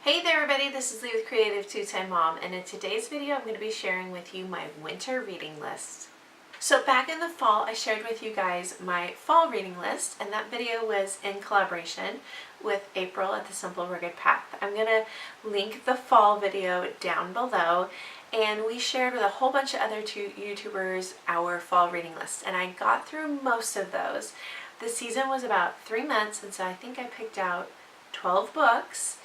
Hey there everybody, this is Lee with Creative2xmom, and in today's video I'm going to be sharing with you my winter reading list. So back in the fall I shared with you guys my fall reading list, and that video was in collaboration with April at The Simple Rugged Path. I'm going to link the fall video down below, and we shared with a whole bunch of other YouTubers our fall reading list, and I got through most of those. The season was about 3 months, and so I think I picked out 12 books.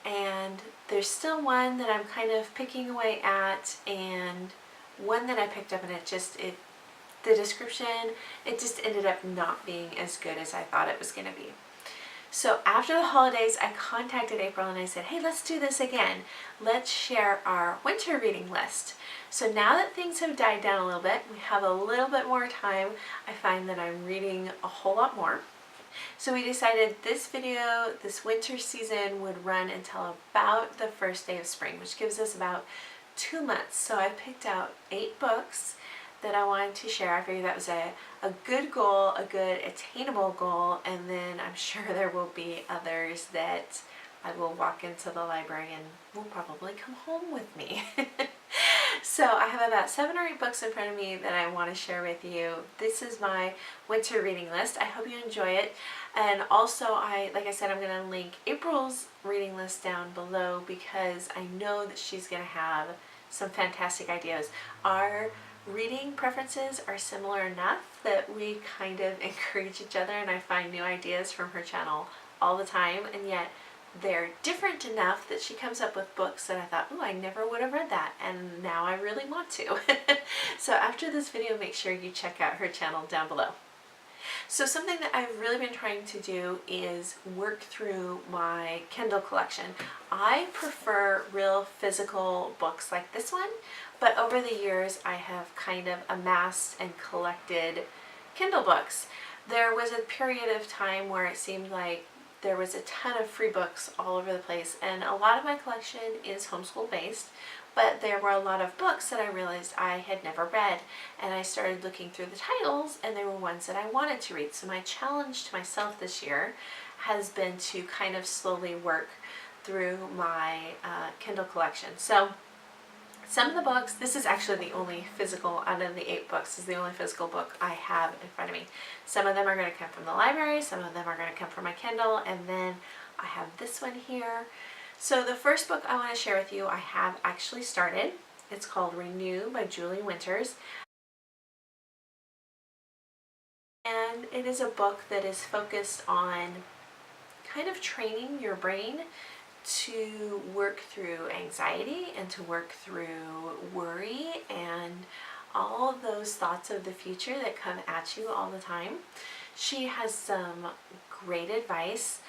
And there's still one that I'm kind of picking away at, and one that I picked up, and the description, it just ended up not being as good as I thought it was going to be. So after the holidays, I contacted April and I said, hey, let's do this again. Let's share our winter reading list. So now that things have died down a little bit, we have a little bit more time, I find that I'm reading a whole lot more. So we decided this video, this winter season, would run until about the first day of spring, which gives us about 2 months. So I picked out 8 books that I wanted to share. I figured that was a good goal, a good attainable goal, and then I'm sure there will be others that I will walk into the library and will probably come home with me. So I have about 7 or 8 books in front of me that I want to share with you. This is my winter reading list. I hope you enjoy it. And also, like I said, I'm going to link April's reading list down below because I know that she's going to have some fantastic ideas. Our reading preferences are similar enough that we kind of encourage each other, and I find new ideas from her channel all the time, and yet they're different enough that she comes up with books that I thought, oh, I never would have read that, and now I really want to. So after this video, make sure you check out her channel down below. So something that I've really been trying to do is work through my Kindle collection. I prefer real physical books like this one, but over the years I have kind of amassed and collected Kindle books. There was a period of time where it seemed like there was a ton of free books all over the place, and a lot of my collection is homeschool based, but there were a lot of books that I realized I had never read, and I started looking through the titles and there were ones that I wanted to read. So my challenge to myself this year has been to kind of slowly work through my Kindle collection. So some of the books, this is actually the only physical, out of the 8 books, is the only physical book I have in front of me. Some of them are going to come from the library, some of them are going to come from my Kindle, and then I have this one here. So the first book I want to share with you, I have actually started. It's called Renew by Julie Winters. And it is a book that is focused on kind of training your brain to work through anxiety and to work through worry and all of those thoughts of the future that come at you all the time. She has some great advice.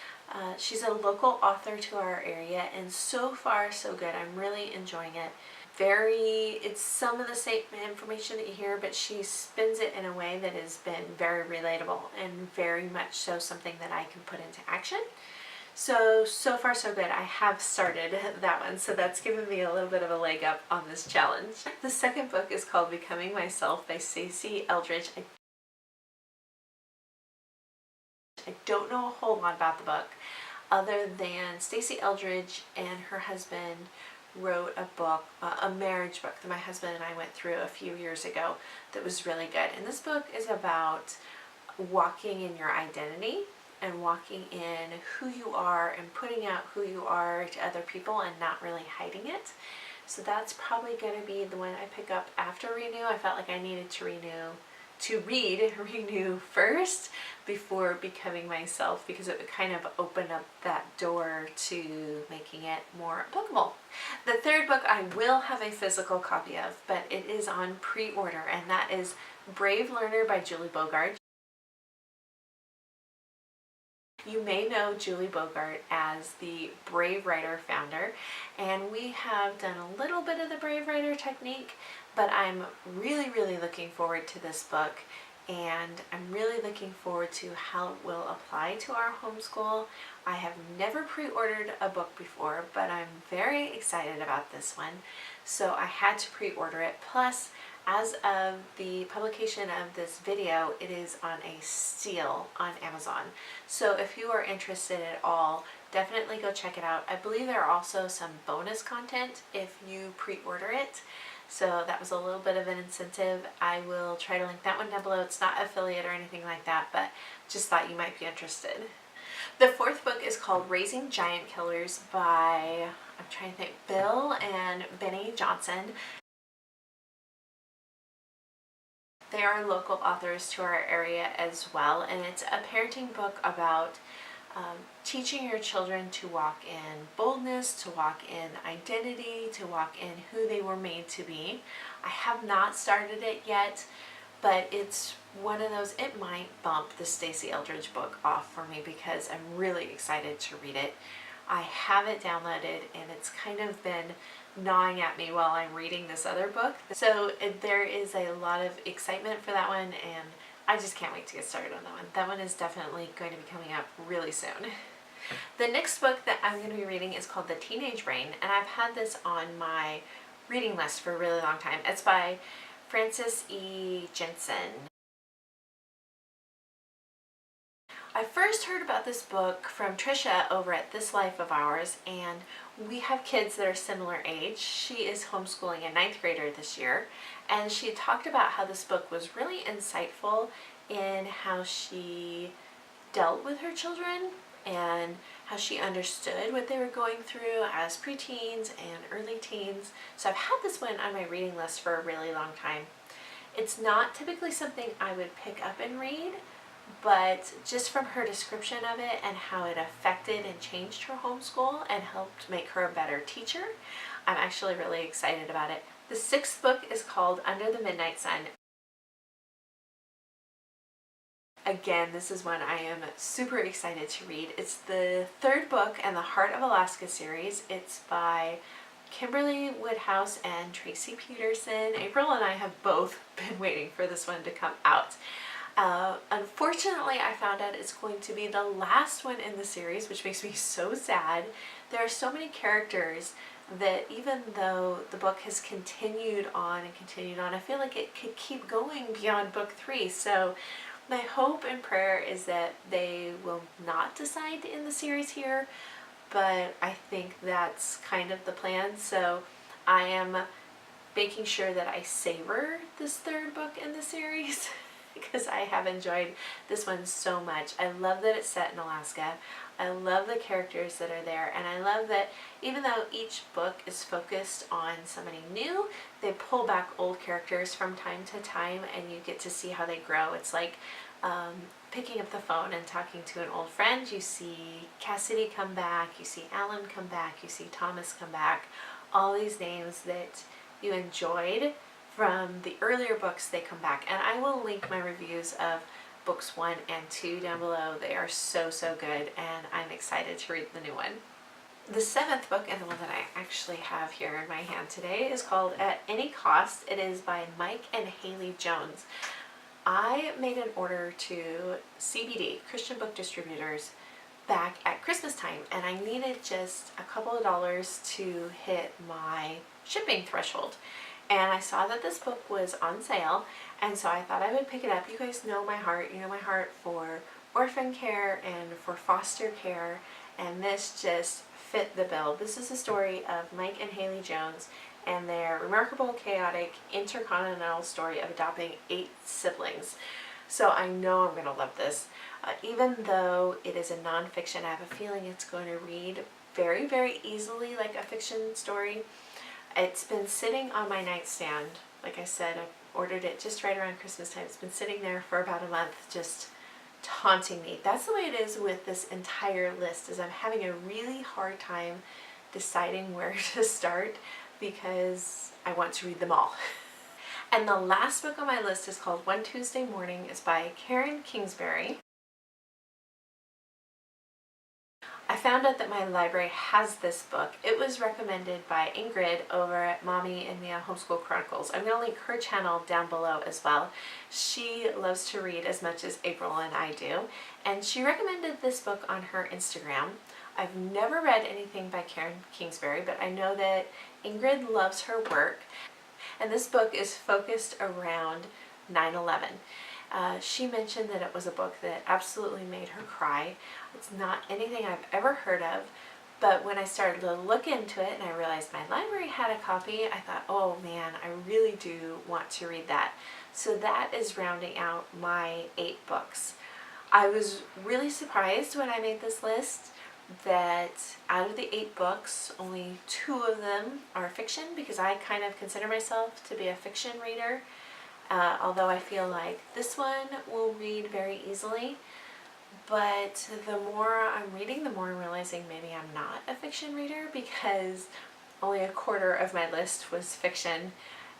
She's a local author to our area, and so far so good. I'm really enjoying it. It's some of the same information that you hear, but she spins it in a way that has been very relatable and very much so something that I can put into action. So far so good. I have started that one, so that's given me a little bit of a leg up on this challenge. The second book is called Becoming Myself by Stacey Eldridge. I don't know a whole lot about the book other than Stacey Eldridge and her husband wrote a book, a marriage book that my husband and I went through a few years ago that was really good. And this book is about walking in your identity and walking in who you are and putting out who you are to other people and not really hiding it. So that's probably going to be the one I pick up after Renew. I felt like I needed to read Renew first before Becoming Myself, because it would kind of open up that door to making it more bookable. The third book I will have a physical copy of, but it is on pre-order, and that is Brave Learner by Julie Bogart. You may know Julie Bogart as the Brave Writer founder, and we have done a little bit of the Brave Writer technique, but I'm really looking forward to this book, and I'm really looking forward to how it will apply to our homeschool. I have never pre-ordered a book before, but I'm very excited about this one, so I had to pre-order it. Plus, as of the publication of this video, it is on a steal on Amazon. So if you are interested at all, definitely go check it out. I believe there are also some bonus content if you pre-order it. So that was a little bit of an incentive. I will try to link that one down below. It's not affiliate or anything like that, but just thought you might be interested. The fourth book is called Raising Giant Killers by, I'm trying to think, Bill and Benny Johnson. They are local authors to our area as well, and it's a parenting book about teaching your children to walk in boldness, to walk in identity, to walk in who they were made to be. I have not started it yet, but it's one of those, it might bump the Stacey Eldridge book off for me because I'm really excited to read it. I have it downloaded and it's kind of been gnawing at me while I'm reading this other book. So there is a lot of excitement for that one, and I just can't wait to get started on that one. That one is definitely going to be coming up really soon. The next book that I'm going to be reading is called The Teenage Brain, and I've had this on my reading list for a really long time. It's by Frances E. Jensen. I first heard about this book from Trisha over at This Life of Ours, and we have kids that are similar age. She is homeschooling a 9th grader this year, and she talked about how this book was really insightful in how she dealt with her children and how she understood what they were going through as preteens and early teens. So I've had this one on my reading list for a really long time. It's not typically something I would pick up and read, but just from her description of it and how it affected and changed her homeschool and helped make her a better teacher, I'm actually really excited about it. The 6th book is called Under the Midnight Sun. Again, this is one I am super excited to read. It's the 3rd book in the Heart of Alaska series. It's by Kimberly Woodhouse and Tracy Peterson. April and I have both been waiting for this one to come out. Unfortunately, I found out it's going to be the last one in the series, which makes me so sad. There are so many characters that even though the book has continued on and continued on, I feel like it could keep going beyond book 3. So my hope and prayer is that they will not decide to end the series here, but I think that's kind of the plan. So I am making sure that I savor this 3rd book in the series because I have enjoyed this one so much. I love that it's set in Alaska. I love the characters that are there, and I love that even though each book is focused on somebody new, they pull back old characters from time to time and you get to see how they grow. It's like picking up the phone and talking to an old friend. You see Cassidy come back, you see Alan come back, you see Thomas come back. All these names that you enjoyed from the earlier books, they come back. And I will link my reviews of books 1 and 2 down below. They are so, so good, and I'm excited to read the new one. The 7th book, and the one that I actually have here in my hand today, is called At Any Cost. It is by Mike and Haley Jones. I made an order to CBD, Christian Book Distributors, back at Christmas time, and I needed just a couple of dollars to hit my shipping threshold. And I saw that this book was on sale, and so I thought I would pick it up. You guys know my heart. You know my heart for orphan care and for foster care, and this just fit the bill. This is the story of Mike and Haley Jones and their remarkable, chaotic, intercontinental story of adopting 8 siblings. So I know I'm going to love this. Even though it is a nonfiction, I have a feeling it's going to read very, very easily like a fiction story. It's been sitting on my nightstand. Like I said, I ordered it just right around Christmas time. It's been sitting there for about a month, just taunting me. That's the way it is with this entire list, is I'm having a really hard time deciding where to start because I want to read them all. And the last book on my list is called One Tuesday Morning. It's by Karen Kingsbury. I found out that my library has this book. It was recommended by Ingrid over at Mommy and Mia Homeschool Chronicles. I'm going to link her channel down below as well. She loves to read as much as April and I do, and she recommended this book on her Instagram. I've never read anything by Karen Kingsbury, but I know that Ingrid loves her work, and this book is focused around 9/11. She mentioned that it was a book that absolutely made her cry. It's not anything I've ever heard of, but when I started to look into it and I realized my library had a copy, I thought, oh man, I really do want to read that. So that is rounding out my 8 books. I was really surprised when I made this list that out of the 8 books, only 2 of them are fiction, because I kind of consider myself to be a fiction reader. Although I feel like this one will read very easily, but the more I'm reading, the more I'm realizing maybe I'm not a fiction reader, because only a quarter of my list was fiction,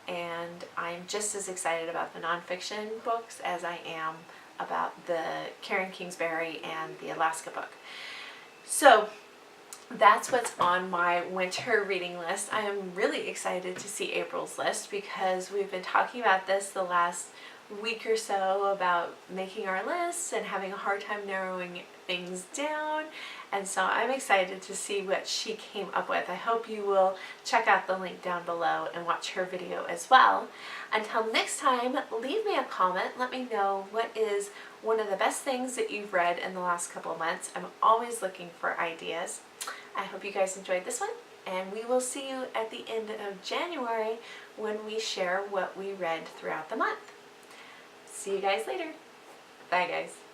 and I'm just as excited about the nonfiction books as I am about the Karen Kingsbury and the Alaska book. So that's what's on my winter reading list. I am really excited to see April's list, because we've been talking about this the last week or so about making our lists and having a hard time narrowing things down, and so I'm excited to see what she came up with. I hope you will check out the link down below and watch her video as well. Until next time, leave me a comment. Let me know what is one of the best things that you've read in the last couple of months. I'm always looking for ideas. I hope you guys enjoyed this one, and we will see you at the end of January when we share what we read throughout the month. See you guys later. Bye guys.